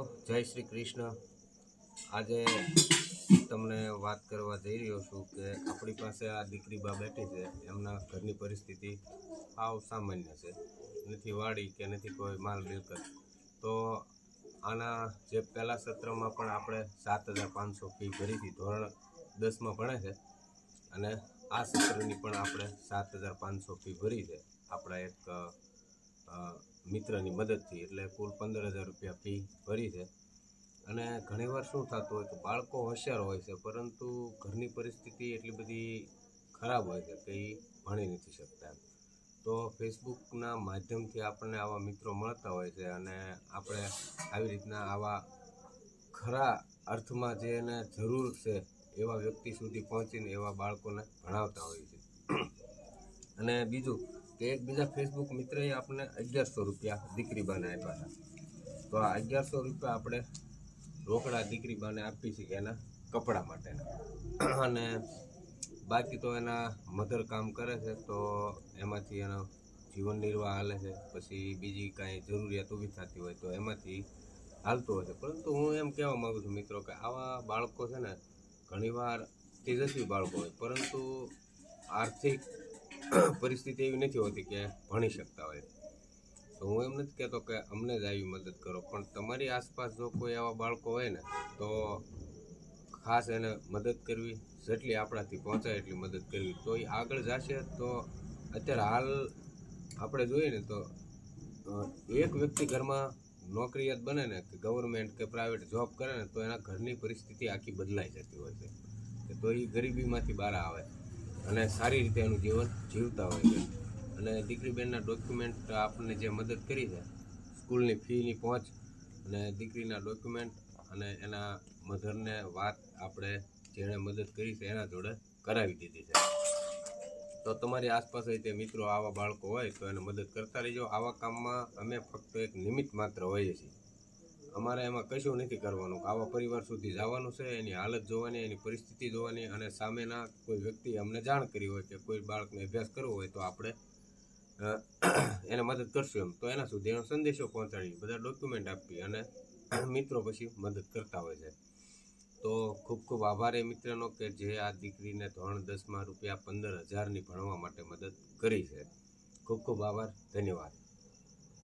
જય શ્રી કૃષ્ણ। આજે તમને વાત કરવા જઈ રહ્યો છું કે આપણી પાસે આ દીકરી બા બેઠી છે, એમના ઘરની પરિસ્થિતિ સાવ સામાન્ય છે, નથી વાડી કે નથી કોઈ માલ મિલકત। તો આના જે પહેલા સત્રમાં પણ આપણે 7,500 ફી ભરી હતી, ધોરણ 10માં ભણે છે, અને આ સત્રની પણ આપણે 7,500 ફી ભરી છે આપણા એક મિત્રની મદદથી, એટલે કુલ 15,000 રૂપિયા ફી ભરી છે। અને ઘણીવાર શું થતું હોય તો બાળકો હોશિયાર હોય છે, પરંતુ ઘરની પરિસ્થિતિ એટલી બધી ખરાબ હોય છે કે એ ભણી નથી શકતા। તો ફેસબુકના માધ્યમથી આપણને આવા મિત્રો મળતા હોય છે, અને આપણે આવી રીતના આવા ખરા અર્થમાં જેને જરૂર છે એવા વ્યક્તિ સુધી પહોંચીને એવા બાળકોને ભણાવતા હોય છે। અને બીજું કે એક બીજા ફેસબુક મિત્રએ આપણને 1,100 રૂપિયા દીકરી બાને આપ્યા હતા। તો આ 1,100 રૂપિયા આપણે રોકડા દીકરી બાને આપી છીએ એના કપડાં માટેના, અને બાકી તો એના મધર કામ કરે છે, તો એમાંથી એનો જીવન નિર્વાહ હાલે છે। પછી બીજી કાંઈ જરૂરિયાત ઊભી થતી હોય તો એમાંથી હાલતું હોય છે। પરંતુ હું એમ કહેવા માગું છું મિત્રો કે આવા બાળકો છે ને, ઘણીવાર તેજસ્વી બાળકો હોય, પરંતુ આર્થિક પરિસ્થિતિ એવી નથી હોતી કે ભણી શકતા હોય। તો હું એમ નથી કહેતો કે અમને જ આવી મદદ કરો, પણ તમારી આસપાસ જો કોઈ આવા બાળકો હોય ને, તો ખાસ એને મદદ કરવી, જેટલી આપણાથી પહોંચાય એટલી મદદ કરવી। તો એ આગળ જશે તો અત્યારે હાલ આપણે જોઈએ ને તો એક વ્યક્તિ ઘરમાં નોકરિયાત બને ને, કે ગવર્મેન્ટ કે પ્રાઇવેટ જોબ કરે ને, તો એના ઘરની પરિસ્થિતિ આખી બદલાઈ જતી હોય છે, કે તો એ ગરીબીમાંથી બહાર આવે અને સારી રીતે એનું જીવન જીવતા હોય છે। અને દીકરી બેનના ડોક્યુમેન્ટ આપણને જે મદદ કરી છે, સ્કૂલની ફીની પહોંચ અને દીકરીના ડોક્યુમેન્ટ અને એના મધરને વાત આપણે જેણે મદદ કરી છે એના જોડે કરાવી દીધી છે। તો તમારી આસપાસ તે મિત્રો આવા બાળકો હોય તો એને મદદ કરતા રહીજો। આવા કામમાં અમે ફક્ત એક નિમિત્ત માત્ર હોઈએ છીએ, અમારે એમાં કશું નથી કરવાનું। આવા પરિવાર સુધી જવાનું છે, એની હાલત જોવાની, એની પરિસ્થિતિ જોવાની, અને સામેના કોઈ વ્યક્તિએ અમને જાણ કરી હોય કે કોઈ બાળકને અભ્યાસ કરવો હોય તો આપણે એને મદદ કરશું એમ, તો એના સુધી એનો સંદેશો પહોંચાડી, બધા ડોક્યુમેન્ટ આપી, અને મિત્રો પછી મદદ કરતા હોય છે। તો ખૂબ ખૂબ આભાર એ મિત્રનો કે જે આ દીકરીને ધોરણ 10માં રૂપિયા 15,000ની ભણવા માટે મદદ કરી છે। ખૂબ ખૂબ આભાર, ધન્યવાદ।